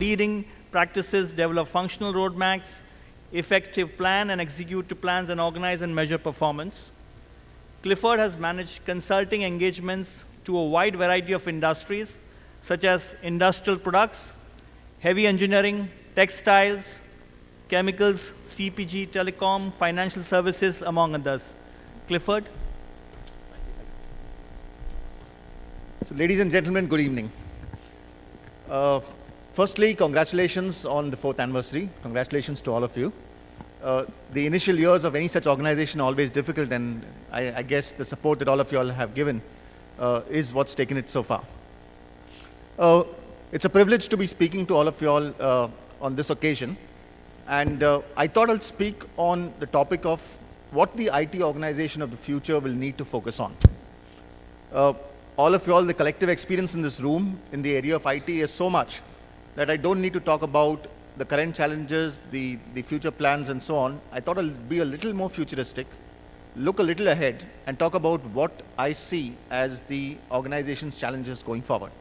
leading practices, develop functional roadmaps, effective plan and execute to plans and organize and measure performance. Clifford has managed consulting engagements to a wide variety of industries, such as industrial products, heavy engineering, textiles, chemicals, CPG, telecom, financial services, among others. Clifford? So, ladies and gentlemen, good evening. Firstly, congratulations on the 4th anniversary. Congratulations to all of you. The initial years of any such organization are always difficult, and I guess the support that all of you all have given is what's taken it so far. It's a privilege to be speaking to all of you all on this occasion, and I thought I'll speak on the topic of what the IT organization of the future will need to focus on. All of you all, the collective experience in this room in the area of IT is so much that I don't need to talk about the current challenges, the future plans and so on. I thought I'll be a little more futuristic, look a little ahead and talk about what I see as the organization's challenges going forward.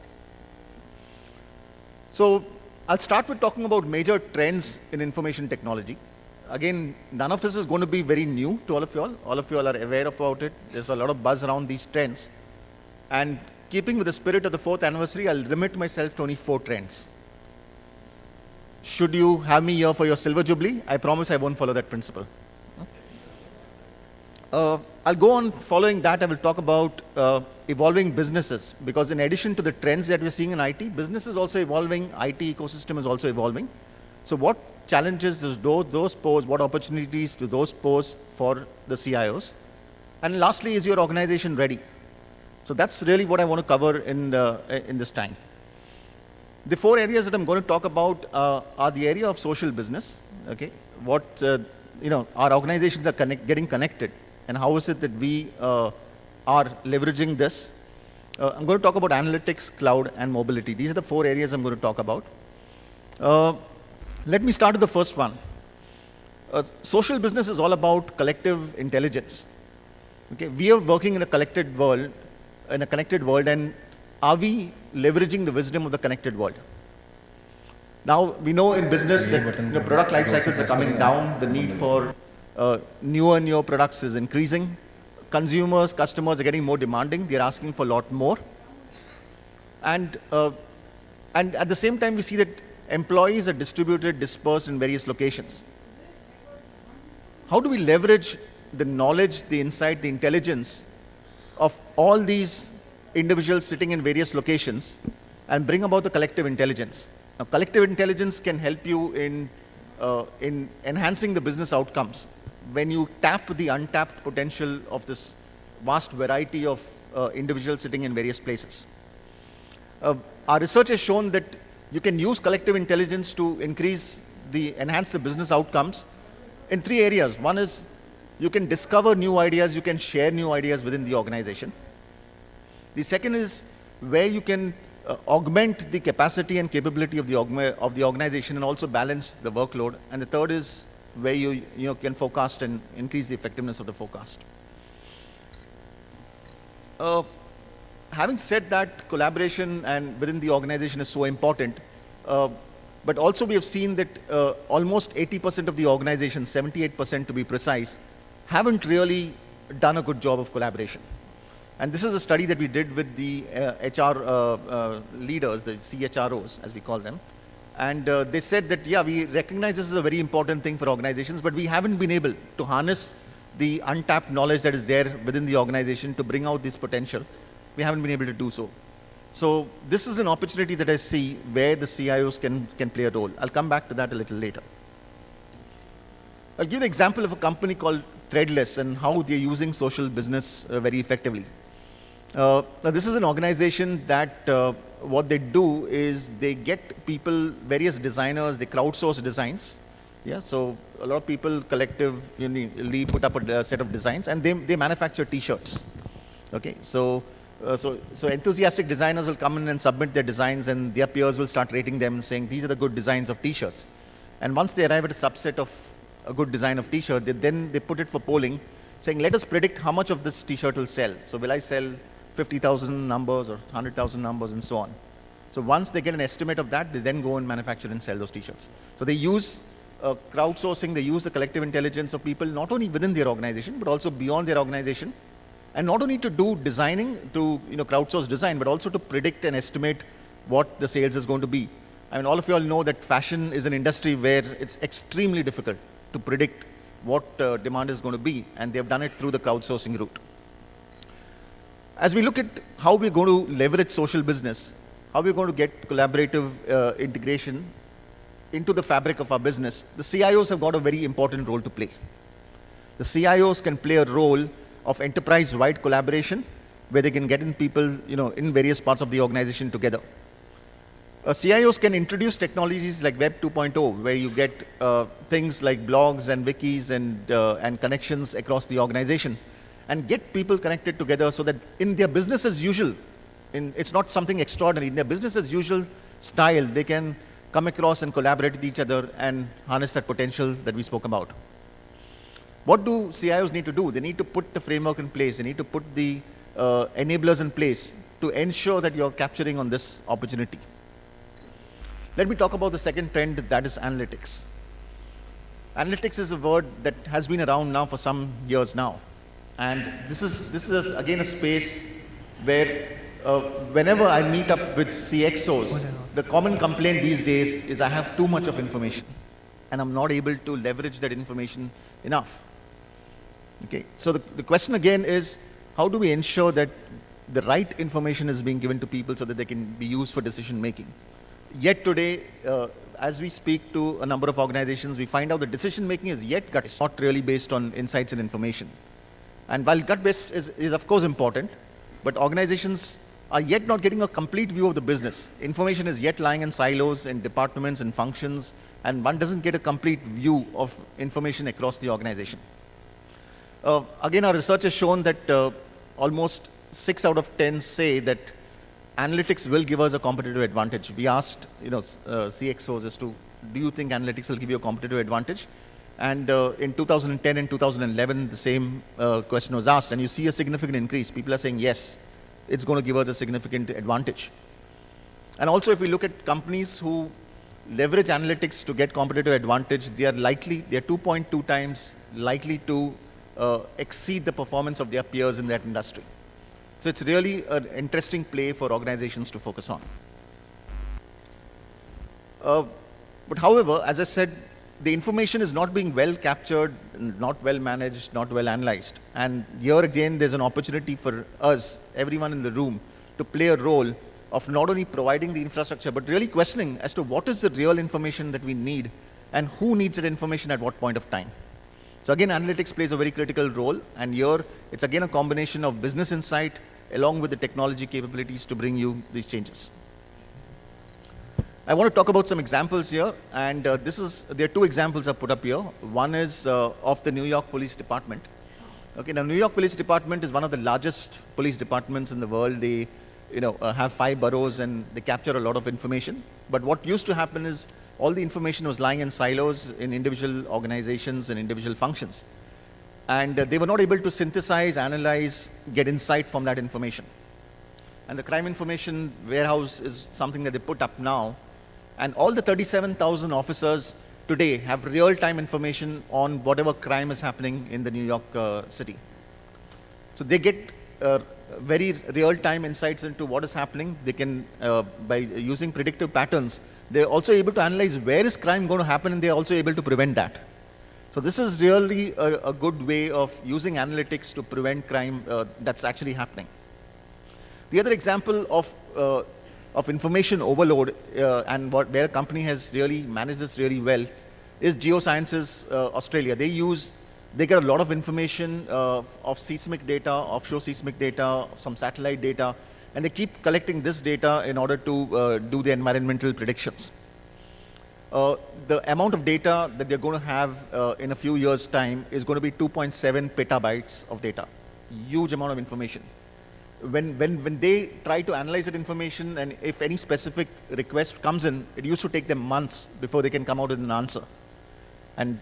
So I'll start with talking about major trends in information technology. Again, none of this is going to be very new to all of you all. All of you all are aware about it. There's a lot of buzz around these trends. And keeping with the spirit of the 4th anniversary, I'll limit myself to only 4 trends. Should you have me here for your silver jubilee, I promise I won't follow that principle. I'll go on following that. I will talk about evolving businesses, because in addition to the trends that we're seeing in IT, business is also evolving, IT ecosystem is also evolving. So what challenges does those pose, what opportunities do those pose for the CIOs? And lastly, is your organization ready? So that's really what I want to cover in this time. The 4 areas that I'm going to talk about are the area of social business. Okay, what our organizations are getting connected, and how is it that we are leveraging this. I'm going to talk about analytics, cloud, and mobility. These are the 4 areas I'm going to talk about. Let me start with the first one. Social business is all about collective intelligence. Okay, we are working in a connected world, and are we leveraging the wisdom of the connected world? Now, we know in business that product life cycles are coming down, the need for newer products is increasing. Customers are getting more demanding, they're asking for a lot more. And at the same time, we see that employees are distributed, dispersed in various locations. How do we leverage the knowledge, the insight, the intelligence of all these individuals sitting in various locations and bring about the collective intelligence? Now, collective intelligence can help you in enhancing the business outcomes when you tap the untapped potential of this vast variety of individuals sitting in various places. Our research has shown that you can use collective intelligence to enhance the business outcomes in 3 areas. One is you can discover new ideas, you can share new ideas within the organization. The second is where you can augment the capacity and capability of the organization and also balance the workload. And the third is where you can forecast and increase the effectiveness of the forecast. Having said that, collaboration and within the organization is so important, but also we have seen that almost 80% of the organization, 78% to be precise, haven't really done a good job of collaboration. And this is a study that we did with the HR leaders, the CHROs, as we call them. And they said that, yeah, we recognize this is a very important thing for organizations, but we haven't been able to harness the untapped knowledge that is there within the organization to bring out this potential. We haven't been able to do so. So this is an opportunity that I see where the CIOs can play a role. I'll come back to that a little later. I'll give the example of a company called Threadless and how they're using social business very effectively. Now this is an organization that what they do is they get people, various designers, they crowdsource designs. Yeah, so a lot of people collectively put up a set of designs, and they manufacture T-shirts. Okay, so enthusiastic designers will come in and submit their designs, and their peers will start rating them and saying these are the good designs of T-shirts. And once they arrive at a subset of a good design of T-shirt, then they put it for polling, saying let us predict how much of this T-shirt will sell. So will I sell 50,000 numbers or 100,000 numbers and so on. So once they get an estimate of that, they then go and manufacture and sell those t-shirts. So they use crowdsourcing, they use the collective intelligence of people, not only within their organization, but also beyond their organization. And not only to do designing, to crowdsource design, but also to predict and estimate what the sales is going to be. I mean, all of you all know that fashion is an industry where it's extremely difficult to predict what demand is going to be, and they've done it through the crowdsourcing route. As we look at how we're going to leverage social business, how we're going to get collaborative integration into the fabric of our business, the CIOs have got a very important role to play. The CIOs can play a role of enterprise-wide collaboration, where they can get in people, in various parts of the organization together. CIOs can introduce technologies like Web 2.0, where you get things like blogs and wikis and connections across the organization, and get people connected together so that in their business as usual, it's not something extraordinary, in their business as usual style, they can come across and collaborate with each other and harness that potential that we spoke about. What do CIOs need to do? They need to put the framework in place. They need to put the enablers in place to ensure that you're capturing on this opportunity. Let me talk about the second trend, that is analytics. Analytics is a word that has been around now for some years now. And this is again a space where whenever I meet up with CXOs, the common complaint these days is I have too much of information and I'm not able to leverage that information enough. Okay, so the question again is, how do we ensure that the right information is being given to people so that they can be used for decision making? Yet today, as we speak to a number of organizations, we find out that decision making is yet gut, it's not really based on insights and information. And while gut-based is of course important, but organizations are yet not getting a complete view of the business. Information is yet lying in silos, in departments and functions, and one doesn't get a complete view of information across the organization. Again, our research has shown that almost 6 out of 10 say that analytics will give us a competitive advantage. We asked CXOs as to, do you think analytics will give you a competitive advantage? And in 2010 and 2011, the same question was asked, and you see a significant increase. People are saying, yes, it's going to give us a significant advantage. And also, if we look at companies who leverage analytics to get competitive advantage, they are 2.2 times likely to exceed the performance of their peers in that industry. So it's really an interesting play for organizations to focus on. But however, as I said, the information is not being well captured, not well managed, not well analyzed. And here again, there's an opportunity for us, everyone in the room, to play a role of not only providing the infrastructure, but really questioning as to what is the real information that we need and who needs that information at what point of time. So again, analytics plays a very critical role, and here it's again a combination of business insight along with the technology capabilities to bring you these changes. I want to talk about some examples here, and there are 2 examples I've put up here. One is of the New York Police Department. Okay, now New York Police Department is one of the largest police departments in the world. They have 5 boroughs and they capture a lot of information. But what used to happen is all the information was lying in silos in individual organizations and individual functions. And they were not able to synthesize, analyze, get insight from that information. And the crime information warehouse is something that they put up now. And all the 37,000 officers today have real-time information on whatever crime is happening in the New York City. So they get very real-time insights into what is happening. They can, by using predictive patterns, they're also able to analyze where is crime going to happen, and they're also able to prevent that. So this is really a good way of using analytics to prevent crime that's actually happening. The other example of information overload and where a company has really managed this really well is Geosciences Australia. They get a lot of information of seismic data, offshore seismic data, some satellite data, and they keep collecting this data in order to do the environmental predictions. The amount of data that they're going to have in a few years' time is going to be 2.7 petabytes of data. Huge amount of information. When they try to analyze that information, and if any specific request comes in, it used to take them months before they can come out with an answer. And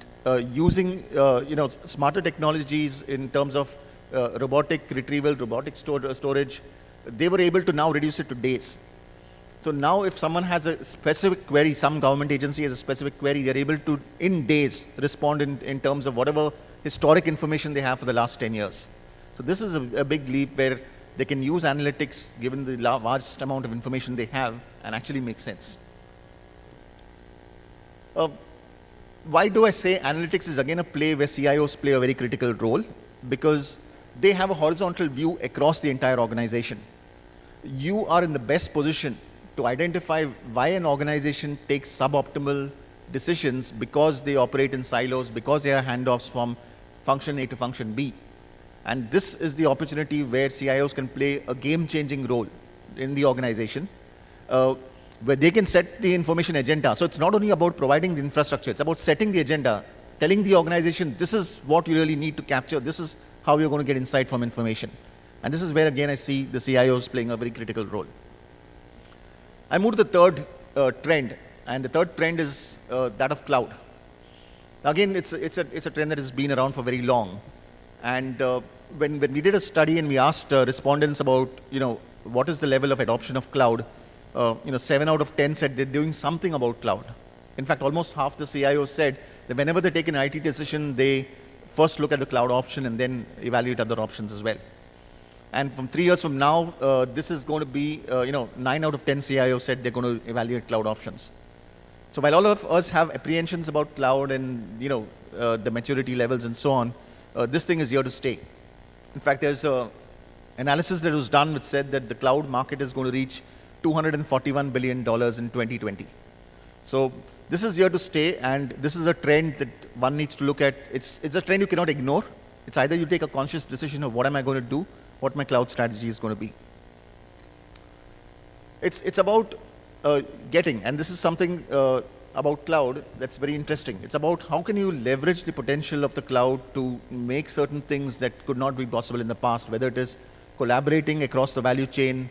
using smarter technologies in terms of robotic retrieval, robotic storage, they were able to now reduce it to days. So now if someone has a specific query, some government agency has a specific query, they're able to, in days, respond in terms of whatever historic information they have for the last 10 years. So this is a big leap where they can use analytics, given the vast amount of information they have, and actually make sense. Why do I say analytics is again a play where CIOs play a very critical role? Because they have a horizontal view across the entire organization. You are in the best position to identify why an organization takes suboptimal decisions because they operate in silos, because there are handoffs from function A to function B. And this is the opportunity where CIOs can play a game-changing role in the organization, where they can set the information agenda. So it's not only about providing the infrastructure, it's about setting the agenda, telling the organization, this is what you really need to capture, this is how you're going to get insight from information. And this is where, again, I see the CIOs playing a very critical role. I move to the third trend, and the third trend is that of cloud. Again, it's a trend that has been around for very long. And when we did a study and we asked respondents about, what is the level of adoption of cloud, 7 out of 10 said they're doing something about cloud. In fact, almost half the CIOs said that whenever they take an IT decision, they first look at the cloud option and then evaluate other options as well. And from 3 years from now, this is going to be, 9 out of 10 CIOs said they're going to evaluate cloud options. So while all of us have apprehensions about cloud and, the maturity levels and so on, this thing is here to stay. In fact, there's an analysis that was done which said that the cloud market is going to reach $241 billion in 2020. So this is here to stay, and this is a trend that one needs to look at. It's a trend you cannot ignore. It's either you take a conscious decision of what am I going to do, what my cloud strategy is going to be. It's about getting, and this is something about cloud that's very interesting. It's about how can you leverage the potential of the cloud to make certain things that could not be possible in the past, whether it is collaborating across the value chain,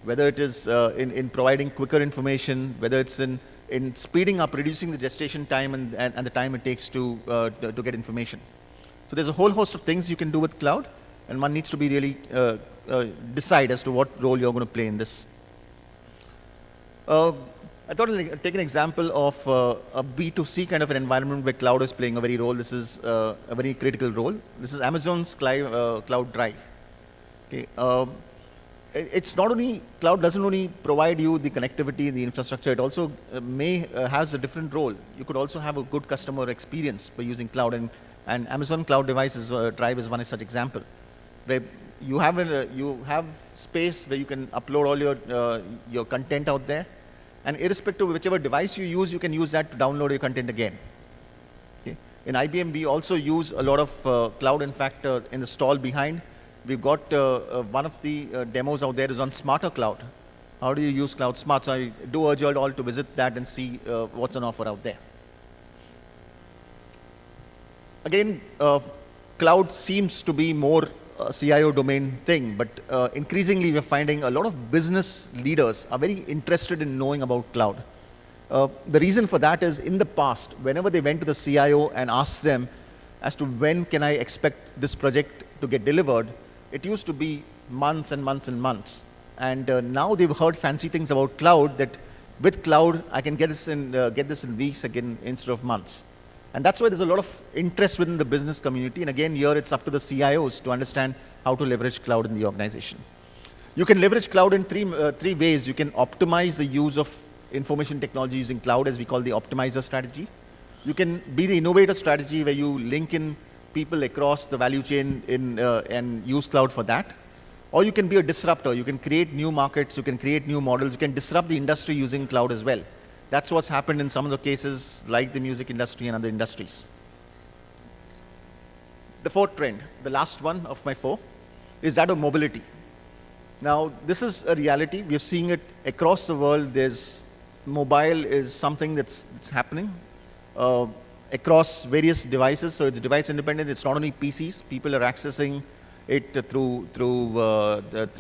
whether it is in providing quicker information, whether it's in speeding up, reducing the gestation time and the time it takes to get information. So there's a whole host of things you can do with cloud, and one needs to be really decide as to what role you're going to play in this. I thought I'd take an example of a B2C kind of an environment where cloud is playing a very role. This is a very critical role. This is Amazon's Cloud Drive. Okay. It's not only, cloud doesn't only provide you the connectivity, the infrastructure, it also has a different role. You could also have a good customer experience by using cloud, and Amazon Cloud Devices Drive is one such example, where you have space where you can upload all your content out there, and irrespective of whichever device you use that to download your content again. Okay. In IBM, we also use a lot of cloud. In fact, in the stall behind, we've got one of the demos out there is on Smarter Cloud. How do you use Cloud Smart? So I do urge you all to visit that and see what's on offer out there. Again, cloud seems to be more a CIO domain thing, but increasingly we're finding a lot of business leaders are very interested in knowing about cloud. The reason for that is, in the past, whenever they went to the CIO and asked them as to when can I expect this project to get delivered, it used to be months and months and months. And now they've heard fancy things about cloud, that with cloud I can get this in weeks again instead of months. And that's why there's a lot of interest within the business community. And again, here it's up to the CIOs to understand how to leverage cloud in the organization. You can leverage cloud in three ways. You can optimize the use of information technology using cloud, as we call the optimizer strategy. You can be the innovator strategy, where you link in people across the value chain and use cloud for that. Or you can be a disruptor. You can create new markets, you can create new models, you can disrupt the industry using cloud as well. That's what's happened in some of the cases, like the music industry and other industries. The fourth trend, the last one of my four, is that of mobility. Now, this is a reality. We're seeing it across the world. Mobile is something that's happening across various devices. So it's device independent. It's not only PCs. People are accessing it through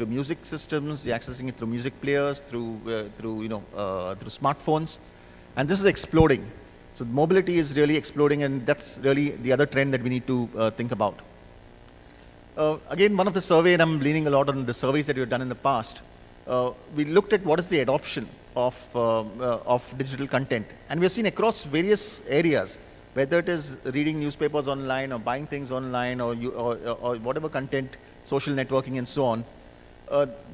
music systems. They're accessing it through music players, through smartphones, and this is exploding. So mobility is really exploding, and that's really the other trend that we need to think about. Again, one of the survey, and I'm leaning a lot on the surveys that we've done in the past. We looked at what is the adoption of digital content. And we've seen across various areas, whether it is reading newspapers online or buying things online or whatever content, social networking and so on,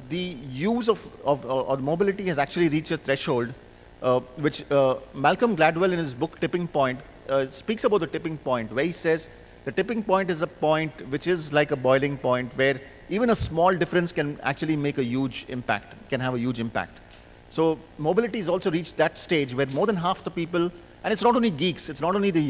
the use of mobility has actually reached a threshold which Malcolm Gladwell in his book Tipping Point speaks about the tipping point, where he says the tipping point is a point which is like a boiling point where even a small difference can actually make a huge impact, can have a huge impact. So mobility has also reached that stage where more than half the people, and it's not only geeks, it's not only the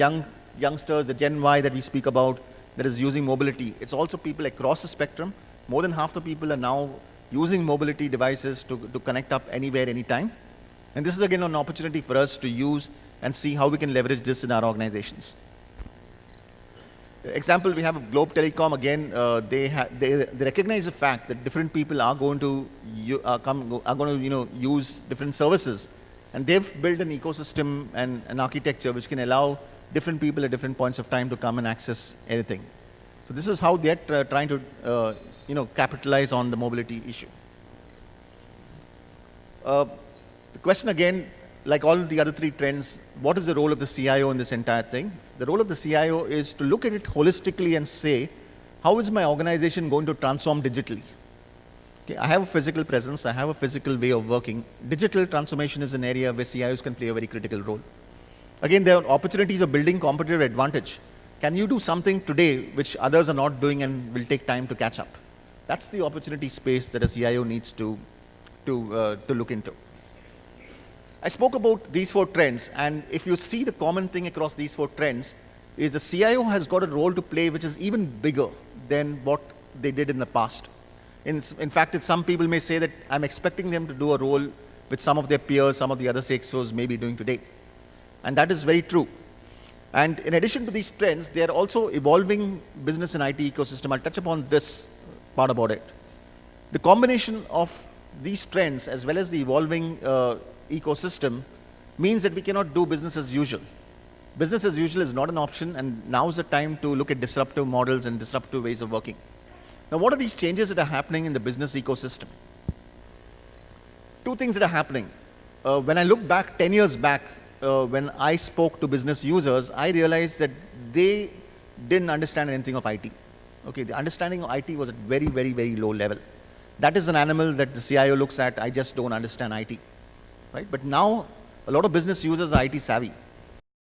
youngsters, the Gen Y that we speak about that is using mobility, it's also people across the spectrum. More than half the people are now using mobility devices to connect up anywhere, anytime. And this is again an opportunity for us to use and see how we can leverage this in our organizations. Example, we have Globe Telecom again. They recognize the fact that different people are going to use different services, and they've built an ecosystem and an architecture which can allow different people at different points of time to come and access anything. So this is how they're trying to capitalize on the mobility issue. The question again, like all the other three trends, what is the role of the CIO in this entire thing? The role of the CIO is to look at it holistically and say, how is my organization going to transform digitally? Okay, I have a physical presence, I have a physical way of working. Digital transformation is an area where CIOs can play a very critical role. Again, there are opportunities of building competitive advantage. Can you do something today which others are not doing and will take time to catch up? That's the opportunity space that a CIO needs to look into. I spoke about these four trends, and if you see the common thing across these four trends is the CIO has got a role to play which is even bigger than what they did in the past. In fact, some people may say that I'm expecting them to do a role which some of their peers, some of the other CXOs may be doing today. And that is very true. And in addition to these trends, they are also evolving business and IT ecosystem. I'll touch upon this part about it. The combination of these trends as well as the evolving ecosystem means that we cannot do business as usual. Business as usual is not an option, and now is the time to look at disruptive models and disruptive ways of working. Now, what are these changes that are happening in the business ecosystem? Two things that are happening. When I look back 10 years back, when I spoke to business users, I realized that they didn't understand anything of IT. Okay, the understanding of IT was at very, very, very low level. That is an animal that the CIO looks at, I just don't understand IT. Right? But now, a lot of business users are IT savvy.